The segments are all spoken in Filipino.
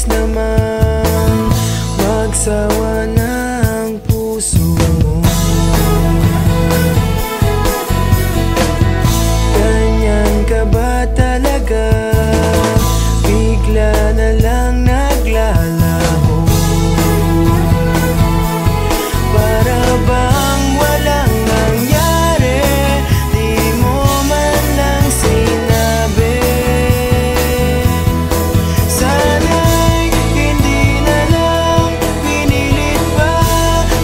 namang magsawa ng puso mo. Ganyan ka ba talaga? Bigla na lang naglalaho. Para bang walang nangyari, di mo man lang sinabi. Sana'y hindi na lang pinilit pa,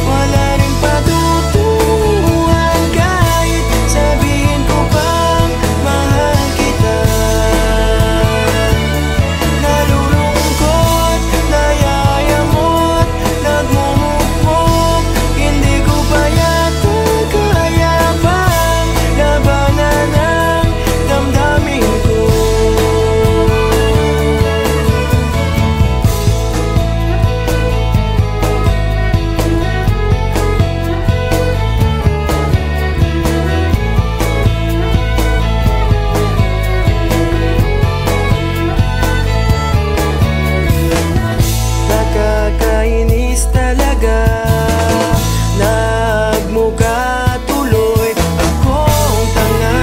wala rin patutuhan kahit sabihin ko pang mahal kita. Nalulungkot, nayayamot, nagmumukmok, hindi ko pa yata kaya pang labanan ang damdamin ko. Nakakainis talaga, nagmukha tuloy akong tanga.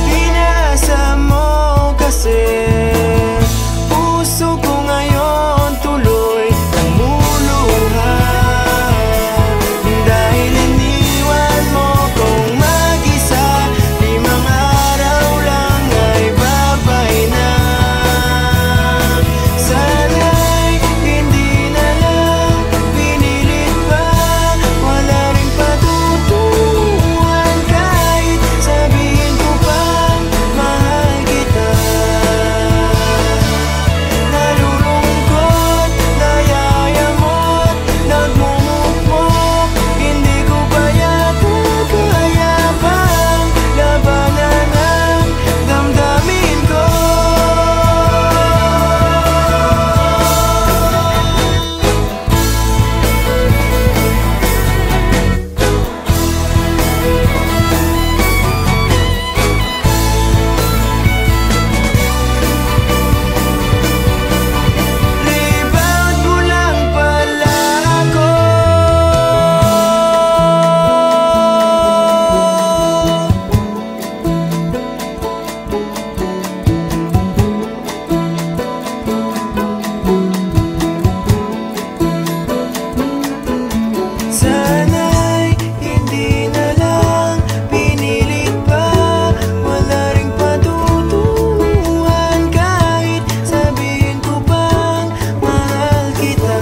Pinaasa mo kasi puso ko ngayon tuloy namuluha. Dahil iniwan mo kong mag-isa, 5 araw lang ay babay na. Sana'y hindi na lang pinilit pa, wala rin patutuhan kahit sabihin ko pang mahal kita. Nalulungkot, nayayamot, nagmumukmok, hindi ko pa yata kaya pang labanan ang damdamin ko. Rebound mo lang pala ako. Sana'y hindi na lang pinilit pa, wala ring patutuhan kahit sabihin ko pang mahal kita.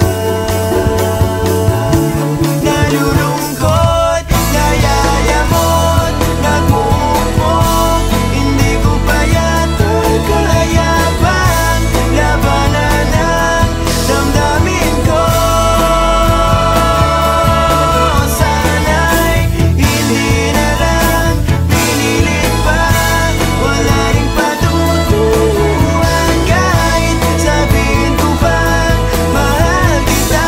Nalulungkot, nayayamot, nagmumukmok, hindi ko pa yata kaya pang labanan ang damdamin ko. Sana'y hindi na lang pinilit pa, wala ring patutuhan kahit sabihin ko pang mahal kita.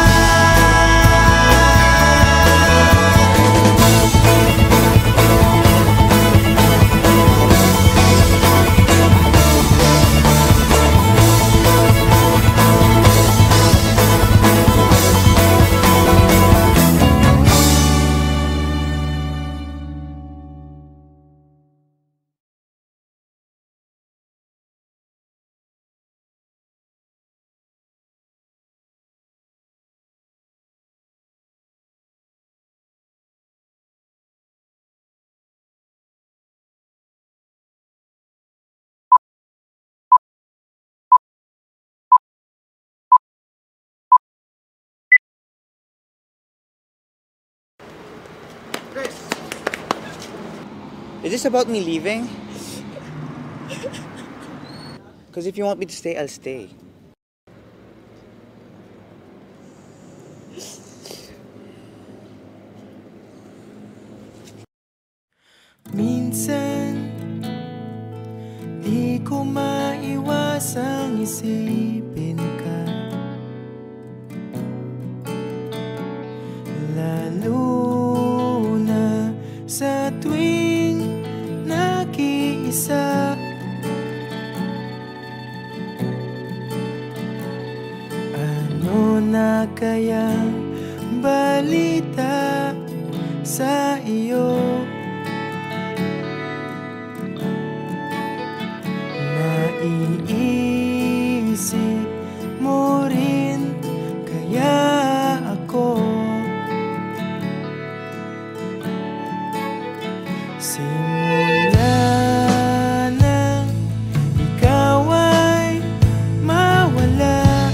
Is this about me leaving? Because if you want me to stay, I'll stay. Minsan di ko maiwasang isipin ka, lalo na sa tuwing nag-iisa. kayang balita sa iyo? Naiisip mo rin kaya ako? Simula nang ikaw ay mawala,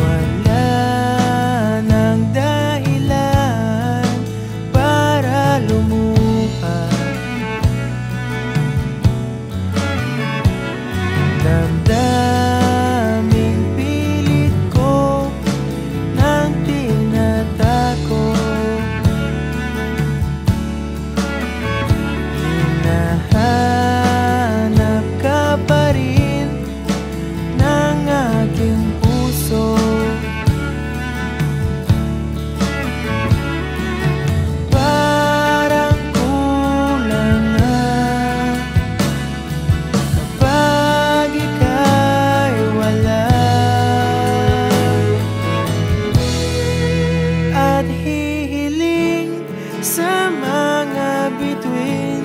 wala nang dahilan para lumuha. Damdaming pilit ko nang tinatako, hinahanap ka pa rin ng aking puso. Parang kulang na kapag ika'y wala, at hihiling sa mga bituin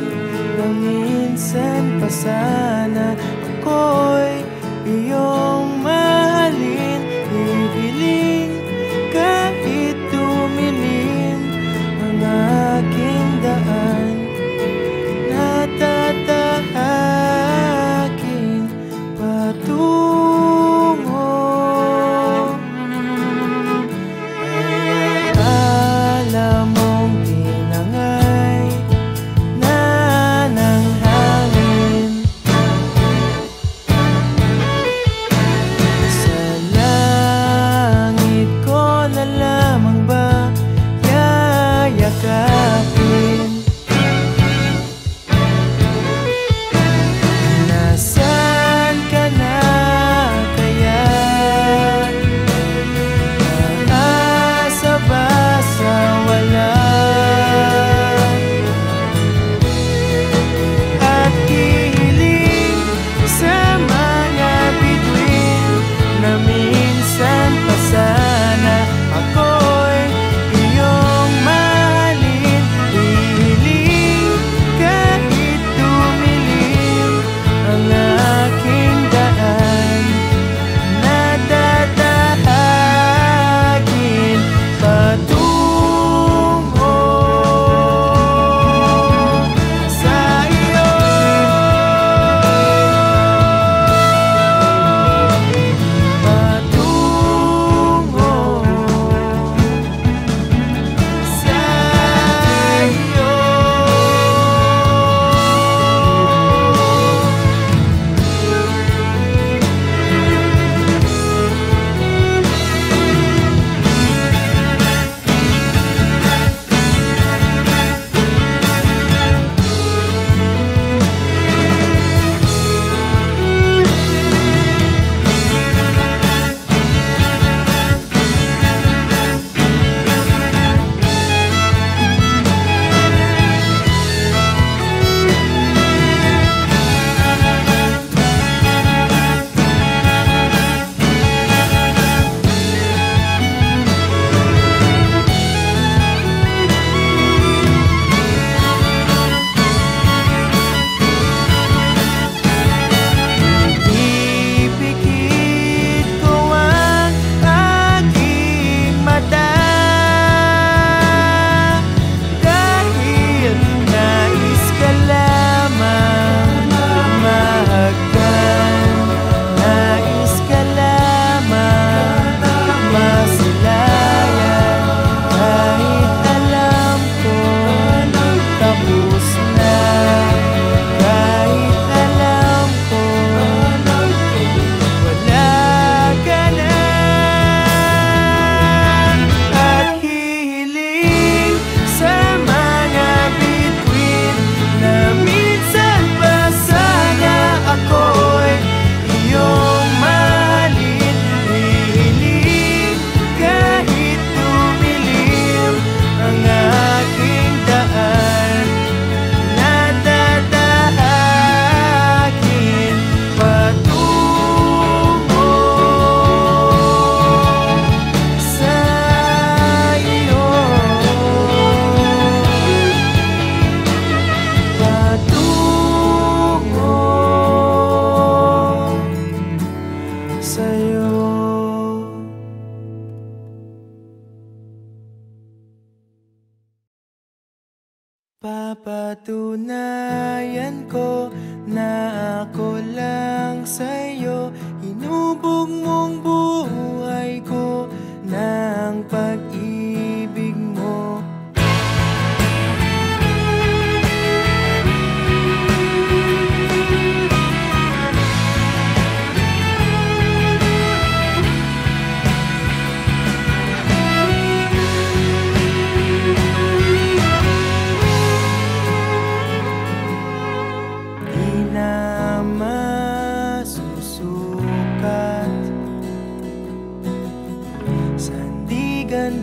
na minsan pa sana ako'y iyong mahalin. Hihiling kahit tumilim ang aking daan, natatahaking patungo. Ay akala mong tinangay na ng hangin, Papatunayan ko na ako lang sa'yo. Hinubog mong buhay ko ng pag-ibig mo.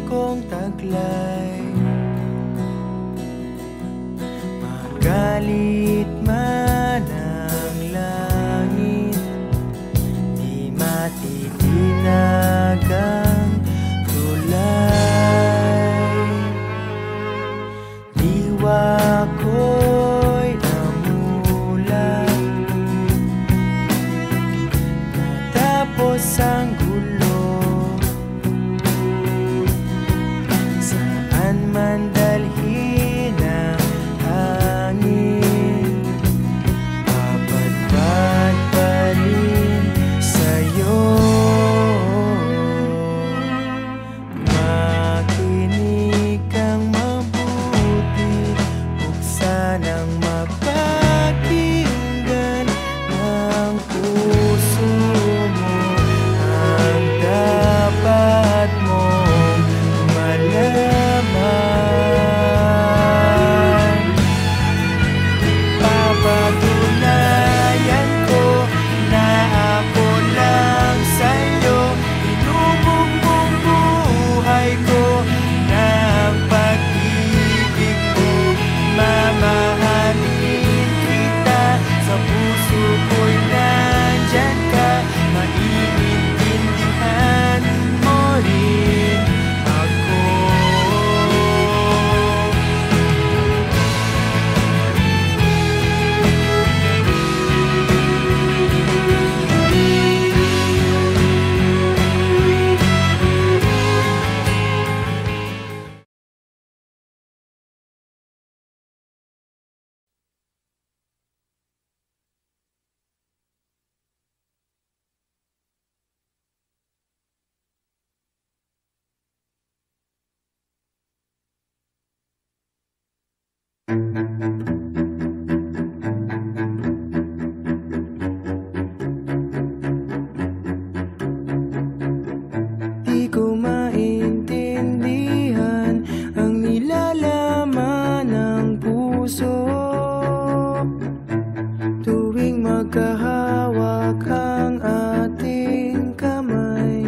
Kong taglay, magalit man ang langit, di matitinag ang tulay. Diwa ko'y namulat, natapos ang mandalhin ang hangin, papadpad pa rin sa'yo. Makinig kang mabuti, buksan ang mapakinggan ng puso mo ang dapat mong malaman. Patunayan ko na ako lang sa'yo. Hinubog mong buhay ko ng pag-ibig mo. Mamahalin kita, sa puso ko'y nandyan ka. Maiintindihan mo rin ako. Di ko maintindihan ang nilalaman ng puso tuwing magkahawak ang ating kamay.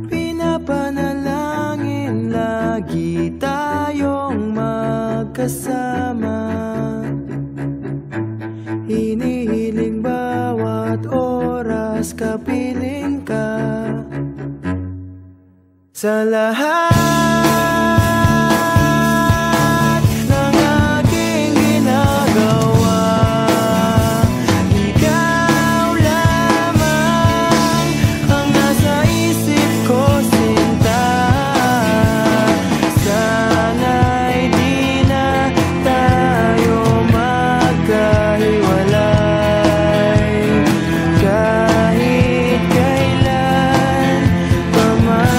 Pinapanalangin lagi tayong magkasama. Hinihiling bawat oras kapiling ka. Sa lahat ng aking ginagawa, ikaw lamang ang nasa isip ko, sinta. Sana'y di na tayo magkahiwalay kahit kailan pa man.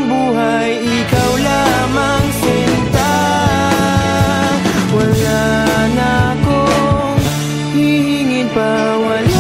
buhay, ikaw lamang sinta. Wala na akong hihingin pa, wala na.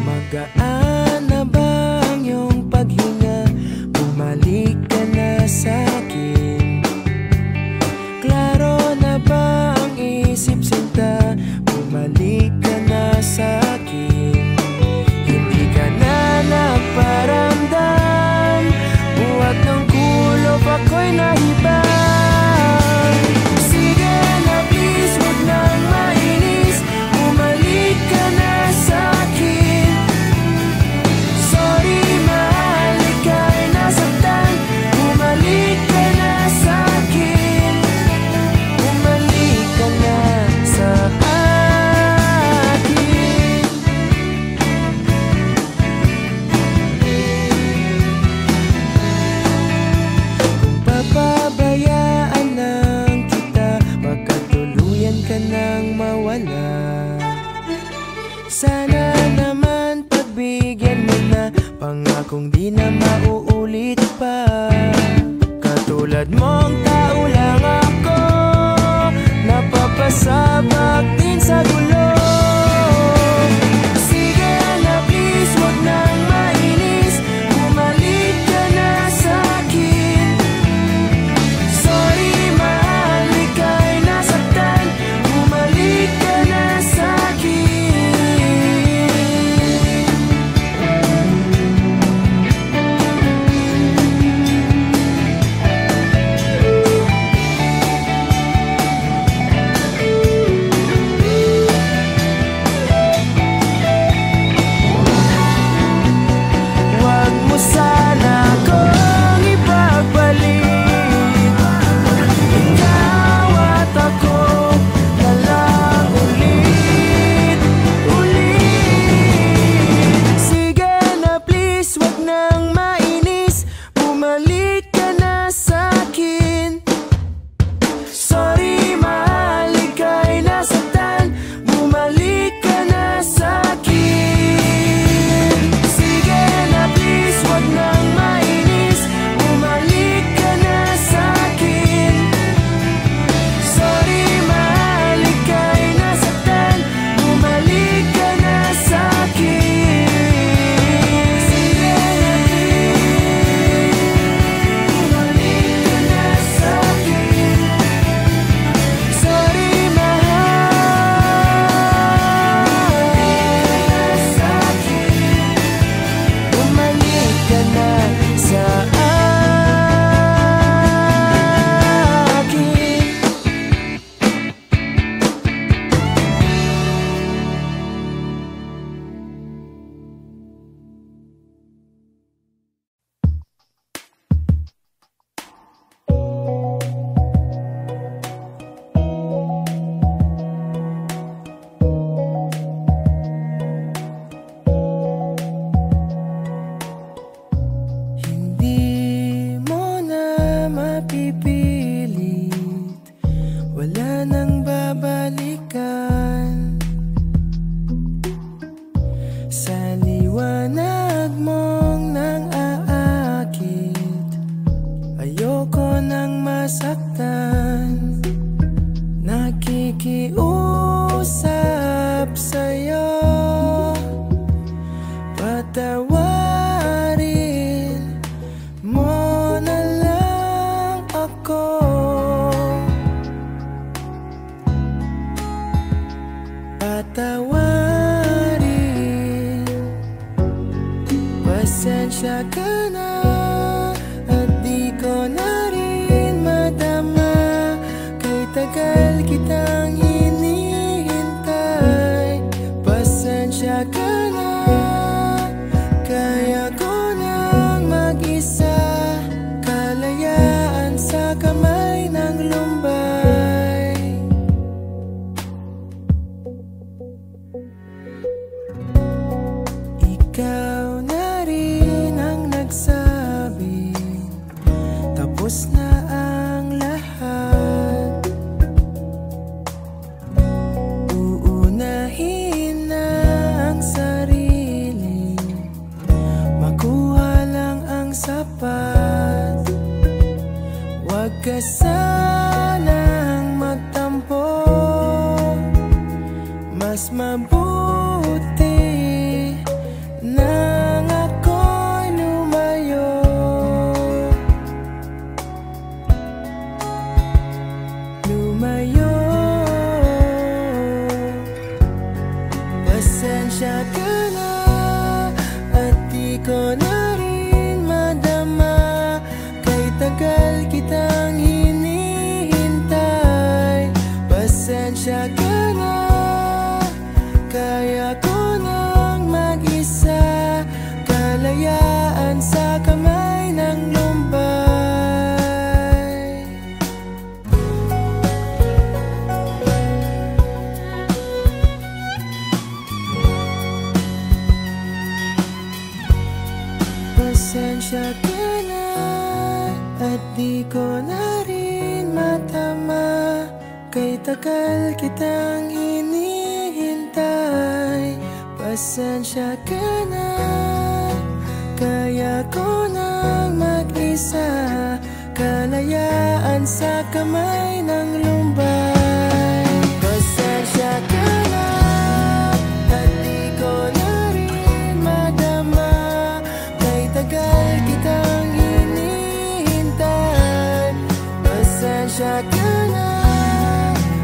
Magaan na ba ang iyong paghinga? Bumalik ka na sa'kin. Klaro na ba ang isip sinta? Bumalik ka na sa'kin. Hindi ka na nagparamdam, buhat ng kulob ako'y nahibang. Sige na please, huwag nang mainis, bumalik ka na sa'kin. Sorry mahal, ika'y nasaktan, bumalik ka na sa'kin. Bumalik ka na sa akin. Kung papabayaan lang kita, magkatuluyan ka nang mawala. Sana naman pagbigyan mo na, pangakong di na mauulit pa. Katulad mong tao lang ako, napapasabak din sa gulo. Sige na please, huwag nang mainis, bumalik ka na sa'kin. Sorry mahal, ika'y nasaktan, bumalik ka na sa'kin. na at di ko na rin madama. Kay tagal kitang hinihintay. Pasensya ka na, kaya ko nang mag-isa. Kalayaan sa kamay ng lumbay. Ikaw na rin ang nagsabi, tapos na ang lahat. Uunahin na ang sarili, makuha lang ang sapat. Huwag ka sanang magtampo, mas mabuti nang ako'y lumayo. Lumayo. Pasensya ka na at di ko na rin madama. Kay tagal kitang hinihintay. Pasensya ka na, kaya ko nang mag-isa. Kalayaan sa kamay ng lumbay. Pasensya ka na at di ko na rin matama. Kay tagal kitang hinihintay. Pasensya ka na, kaya ko nang mag-isa. Kalayaan sa kamay ng lumbay. Pasensya ka na at di ko na rin madama. Kay tagal kitang hinihintay. Pasensya ka na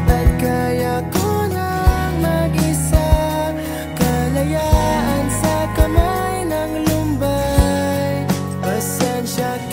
at kaya ko nang mag-isa. Kalayaan sa kamay ng lumbay. Pasensya ka